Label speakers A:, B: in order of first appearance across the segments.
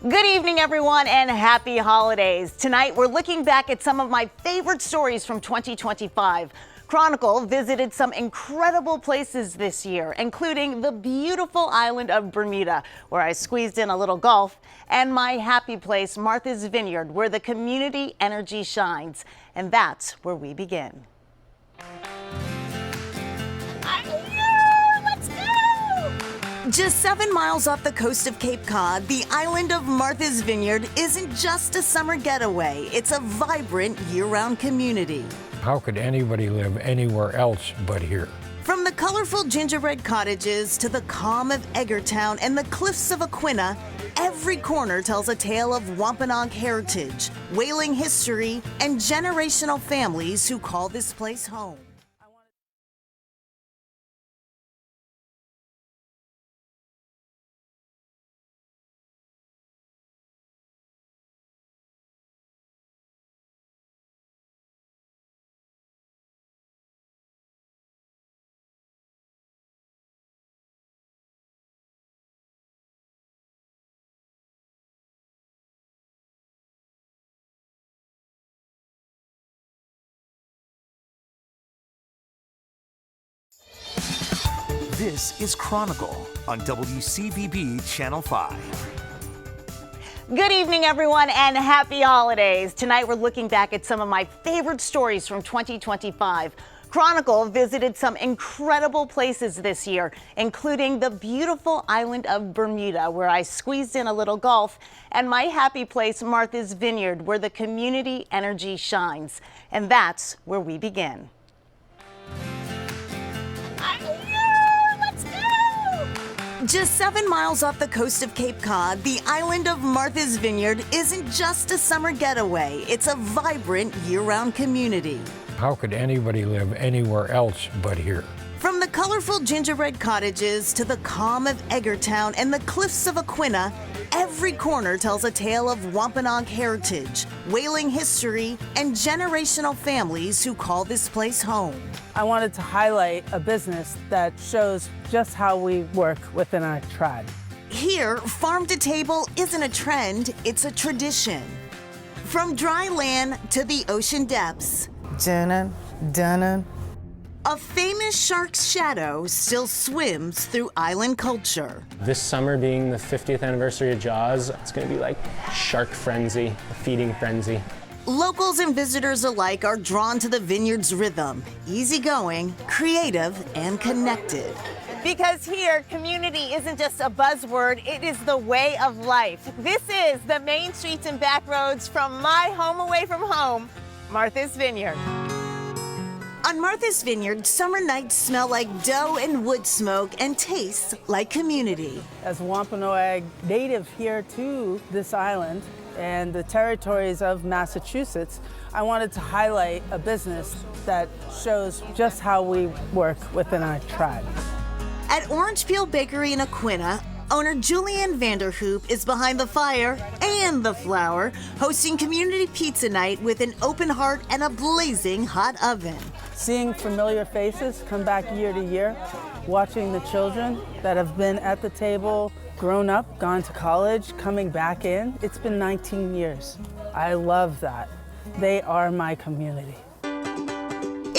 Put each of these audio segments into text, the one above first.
A: Good evening, everyone, and happy holidays. Tonight, we're looking back at some of my favorite stories from 2025. Chronicle visited some incredible places this year, including the beautiful island of Bermuda, where I squeezed in a little golf, and my happy place, Martha's Vineyard, where the community energy shines. And that's where we begin. Just 7 miles off the coast of Cape Cod, the island of Martha's Vineyard isn't just a summer getaway. It's a vibrant year-round community.
B: How could anybody live anywhere else but here?
A: From the colorful gingerbread cottages to the calm of Edgartown and the cliffs of Aquinnah, every corner tells a tale of Wampanoag heritage, whaling history, and generational families who call this place home.
C: This is Chronicle on WCVB Channel 5.
A: Good evening, everyone, and happy holidays. Tonight, we're looking back at some of my favorite stories from 2025. Chronicle visited some incredible places this year, including the beautiful island of Bermuda, where I squeezed in a little golf, and my happy place, Martha's Vineyard, where the community energy shines. And that's where we begin. Just 7 miles off the coast of Cape Cod, the island of Martha's Vineyard isn't just a summer getaway. It's a vibrant year-round community.
B: How could anybody live anywhere else but here?
A: From the colorful gingerbread cottages to the calm of Edgartown and the cliffs of Aquinnah, every corner tells a tale of Wampanoag heritage, whaling history, and generational families who call this place home.
D: I wanted to highlight a business that shows just how we work within our tribe.
A: Here, farm to table isn't a trend, it's a tradition. From dry land to the ocean depths, dun dun. A famous shark's shadow still swims through island culture.
E: This summer being the 50th anniversary of Jaws, it's going to be like shark frenzy, a feeding frenzy.
A: Locals and visitors alike are drawn to the vineyard's rhythm, easygoing, creative, and connected. Because here, community isn't just a buzzword, it is the way of life. This is the main streets and back roads from my home away from home, Martha's Vineyard. On Martha's Vineyard, summer nights smell like dough and wood smoke and taste like community.
D: As Wampanoag native here to this island and the territories of Massachusetts, I wanted to highlight a business that shows just how we work within our tribe.
A: At Orange Peel Bakery in Aquinnah, owner Julianne Vanderhoop is behind the fire and the flour, hosting community pizza night with an open heart and a blazing hot oven.
D: Seeing familiar faces come back year to year, watching the children that have been at the table, grown up, gone to college, coming back in. It's been 19 years. I love that. They are my community.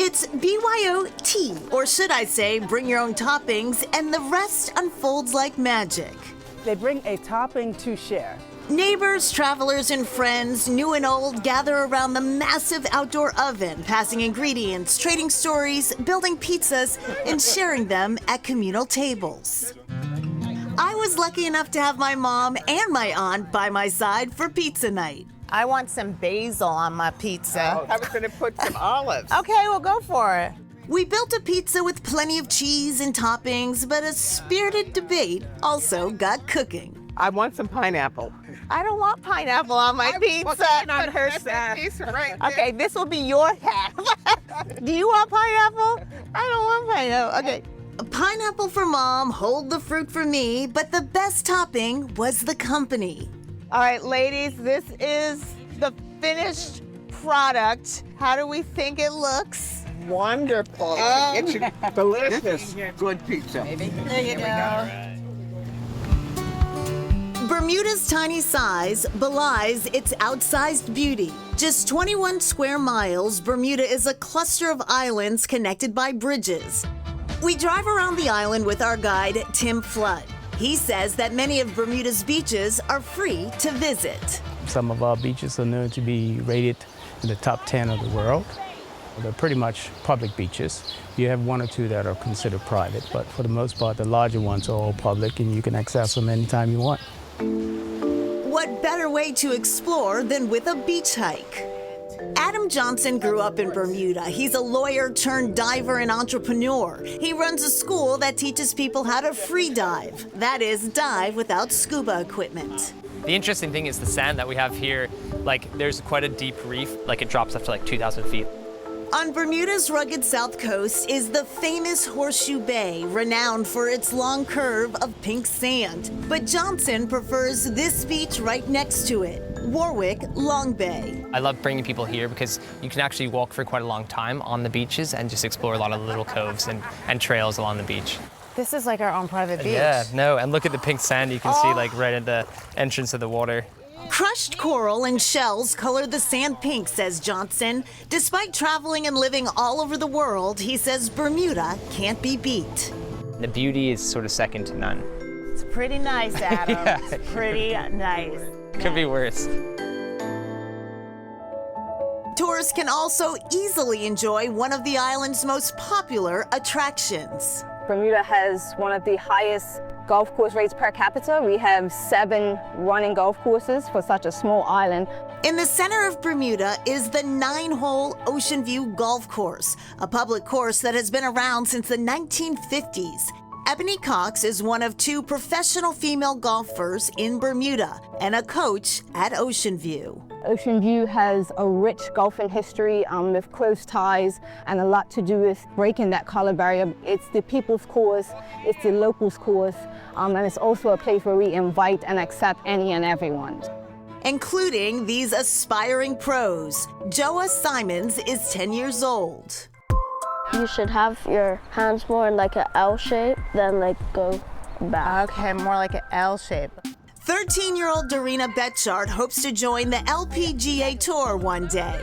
A: It's BYOT, or should I say, bring your own toppings, and the rest unfolds like magic.
D: They bring a topping to share.
A: Neighbors, travelers, and friends, new and old, gather around the massive outdoor oven, passing ingredients, trading stories, building pizzas, and sharing them at communal tables. I was lucky enough to have my mom and my aunt by my side for pizza night.
F: I want some basil on my pizza.
G: I was going to put some olives.
F: Okay, well, go for it.
A: We built a pizza with plenty of cheese and toppings, but a spirited debate also got cooking.
G: I want some pineapple.
F: I don't want pineapple on my pizza.
G: On her side.
F: Okay, this will be your half. Do you want pineapple? I don't want pineapple. Okay.
A: Pineapple for mom, hold the fruit for me, but the best topping was the company.
F: All right, ladies, this is the finished product. How do we think it looks?
G: Wonderful. It's delicious. Good pizza.
F: There you go.
A: Bermuda's tiny size belies its outsized beauty. Just 21 square miles, Bermuda is a cluster of islands connected by bridges. We drive around the island with our guide, Tim Flood. He says that many of Bermuda's beaches are free to visit.
H: Some of our beaches are known to be rated in the top 10 of the world. They're pretty much public beaches. You have one or two that are considered private, but for the most part, the larger ones are all public and you can access them anytime you want.
A: What better way to explore than with a beach hike? Adam Johnson grew up in Bermuda. He's a lawyer turned diver and entrepreneur. He runs a school that teaches people how to free dive. That is, dive without scuba equipment.
I: The interesting thing is the sand that we have here, like there's quite a deep reef, like it drops up to like 2,000 feet.
A: On Bermuda's rugged south coast is the famous Horseshoe Bay, renowned for its long curve of pink sand. But Johnson prefers this beach right next to it, Warwick Long Bay.
I: I love bringing people here because you can actually walk for quite a long time on the beaches and just explore a lot of little coves and trails along the beach.
J: This is like our own private beach.
I: Yeah, no, and look at the pink sand you can see like right at the entrance of the water.
A: Crushed coral and shells color the sand pink, says Johnson. Despite traveling and living all over the world, he says Bermuda can't be beat.
I: The beauty is sort of second to none.
F: It's pretty nice, Adam.
I: Yeah.
F: It's pretty nice.
I: Could be worse.
A: Tourists can also easily enjoy one of the island's most popular attractions.
J: Bermuda has one of the highest golf course rates per capita. We have 7 running golf courses for such a small island.
A: In the center of Bermuda is the 9-hole Ocean View Golf Course, a public course that has been around since the 1950s. Ebony Cox is one of 2 professional female golfers in Bermuda and a coach at Ocean View.
J: Ocean View has a rich golfing history with close ties and a lot to do with breaking that color barrier. It's the people's course, it's the locals' course, and it's also a place where we invite and accept any and everyone.
A: Including these aspiring pros. Joa Simons is 10 years old.
K: You should have your hands more in like an L shape than like go back.
F: Okay, more like an L shape.
A: 13-year-old Dorina Betchart hopes to join the LPGA Tour one day.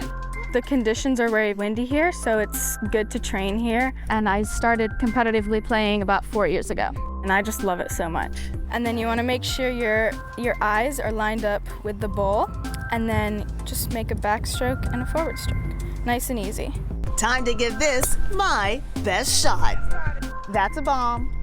L: The conditions are very windy here, so it's good to train here.
M: And I started competitively playing about 4 years ago.
L: And I just love it so much. And then you want to make sure your eyes are lined up with the ball, and then just make a backstroke and a forward stroke. Nice and easy.
A: Time to give this my best shot.
F: That's a bomb.